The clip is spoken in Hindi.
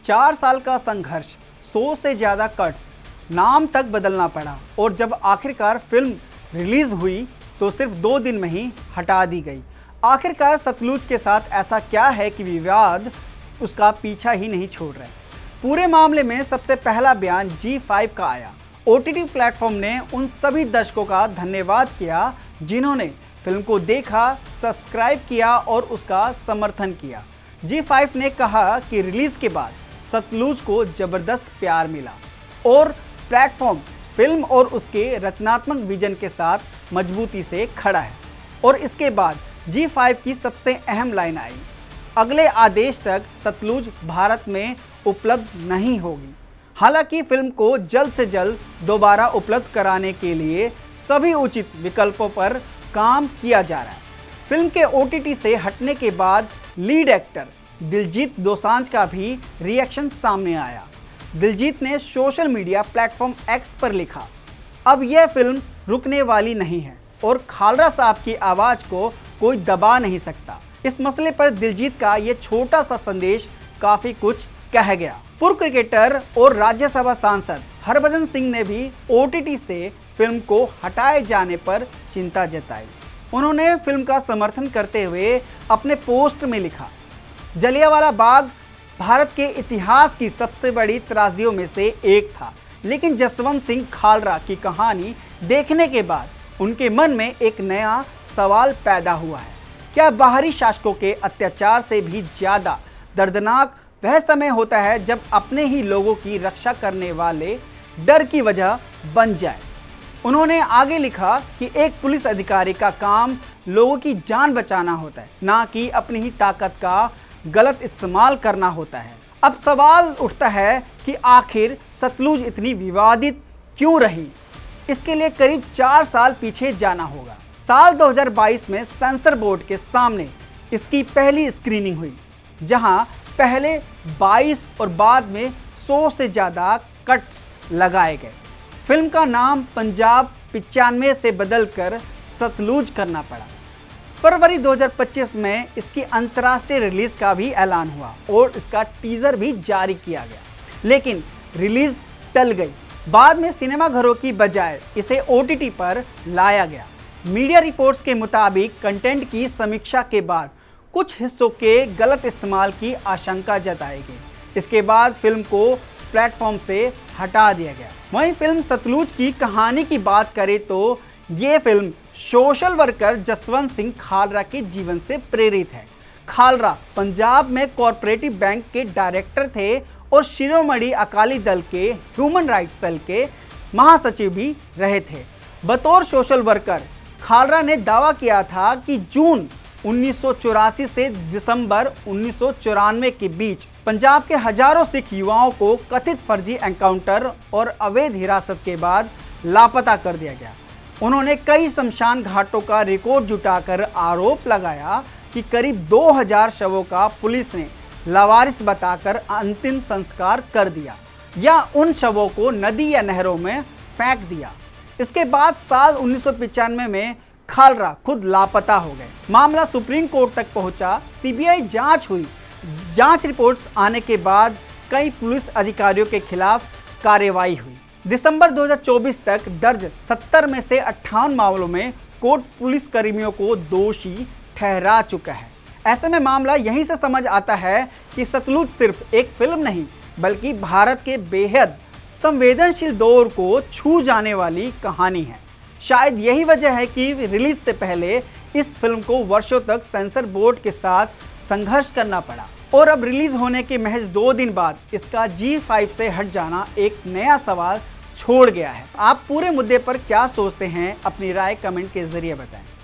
4 साल का संघर्ष, 100 से ज़्यादा कट्स, नाम तक बदलना पड़ा और जब आखिरकार फिल्म रिलीज हुई तो सिर्फ 2 दिन में ही हटा दी गई। आखिरकार सतलुज के साथ ऐसा क्या है कि विवाद उसका पीछा ही नहीं छोड़ रहे। पूरे मामले में सबसे पहला बयान G5 का आया। OTT प्लेटफॉर्म ने उन सभी दर्शकों का धन्यवाद किया जिन्होंने फिल्म को देखा, सब्सक्राइब किया और उसका समर्थन किया। G5 ने कहा कि रिलीज के बाद सतलुज को जबरदस्त प्यार मिला और प्लेटफॉर्म फिल्म और उसके रचनात्मक विजन के साथ मजबूती से खड़ा है। और इसके बाद G5 की सबसे अहम लाइन आई, अगले आदेश तक सतलुज भारत में उपलब्ध नहीं होगी। हालांकि फिल्म को जल्द से जल्द दोबारा उपलब्ध कराने के लिए सभी उचित विकल्पों पर काम किया जा रहा है। फिल्म के OTT से हटने के बाद लीड एक्टर दिलजीत दोसांझ का भी रिएक्शन सामने आया। दिलजीत ने सोशल मीडिया प्लेटफॉर्म X पर लिखा, अब यह फिल्म रुकने वाली नहीं है और खालरा साहब की आवाज़ को कोई दबा नहीं सकता। इस मसले पर दिलजीत का ये छोटा सा संदेश काफ़ी कुछ कह गया। पूर्व क्रिकेटर और राज्यसभा सांसद हरभजन सिंह ने भी OTT से फिल्म को हटाए जाने पर चिंता जताई। उन्होंने फिल्म का समर्थन करते हुए अपने पोस्ट में लिखा, जलियांवाला बाग भारत के इतिहास की सबसे बड़ी त्रासदियों में से एक था, लेकिन जसवंत सिंह खालरा की कहानी देखने के बाद उनके मन में एक नया सवाल पैदा हुआ है। क्या बाहरी शासकों के अत्याचार से भी ज़्यादा दर्दनाक वह समय होता है जब अपने ही लोगों की रक्षा करने वाले डर की वजह बन जाए। उन्होंने आगे लिखा कि एक पुलिस अधिकारी का काम लोगों की जान बचाना होता है, ना कि अपनी ही ताकत का गलत इस्तेमाल करना होता है। अब सवाल उठता है कि आखिर सतलुज इतनी विवादित क्यों रही। इसके लिए करीब 4 साल पीछे जाना होगा। साल 2022 में सेंसर बोर्ड के सामने इसकी पहली स्क्रीनिंग हुई, जहां पहले 22 और बाद में 100 से ज़्यादा कट्स लगाए गए। फिल्म का नाम पंजाब 95 से बदलकर सतलुज करना पड़ा। फरवरी 2025 में इसकी अंतर्राष्ट्रीय रिलीज का भी ऐलान हुआ और इसका टीजर भी जारी किया गया, लेकिन रिलीज टल गई। बाद में सिनेमाघरों की बजाय इसे OTT पर लाया गया। मीडिया रिपोर्ट्स के मुताबिक कंटेंट की समीक्षा के बाद कुछ हिस्सों के गलत इस्तेमाल की आशंका जताई गई। इसके बाद फिल्म को प्लेटफॉर्म से हटा दिया गया। वहीं फिल्म सतलुज की कहानी की बात करें तो ये film social worker Jaswant Singh Khalra के जीवन से प्रेरित है। खालरा पंजाब में कोऑपरेटिव बैंक के डायरेक्टर थे और शिरोमणि अकाली दल के ह्यूमन राइट्स सेल के महासचिव भी रहे थे। बतौर सोशल वर्कर खालरा ने दावा किया था कि जून 1984 से दिसंबर 1994 के बीच पंजाब के हजारों सिख युवाओं को कथित फर्जी एनकाउंटर और अवैध हिरासत के बाद लापता कर दिया गया। उन्होंने कई शमशान घाटों का रिकॉर्ड जुटाकर आरोप लगाया कि करीब 2000 शवों का पुलिस ने लावारिस बताकर अंतिम संस्कार कर दिया या उन शवों को नदी या नहरों में फेंक दिया। इसके बाद साल 1995 में खालरा खुद लापता हो गए। मामला सुप्रीम कोर्ट तक पहुंचा। CBI जांच हुई। जांच रिपोर्ट्स आने के बाद कई पुलिस अधिकारियों के खिलाफ कार्रवाई हुई। दिसंबर 2024 तक दर्ज 70 में से 58 मामलों में कोर्ट पुलिस कर्मियों को दोषी ठहरा चुका है। ऐसे में मामला यहीं से समझ आता है कि सतलुज सिर्फ एक फिल्म नहीं, बल्कि भारत के बेहद संवेदनशील दौर को छू जाने वाली कहानी है। शायद यही वजह है कि रिलीज से पहले इस फिल्म को वर्षों तक सेंसर बोर्ड के साथ संघर्ष करना पड़ा और अब रिलीज होने के महज 2 दिन बाद इसका G5 से हट जाना एक नया सवाल छोड़ गया है। आप पूरे मुद्दे पर क्या सोचते हैं? अपनी राय कमेंट के जरिए बताएं।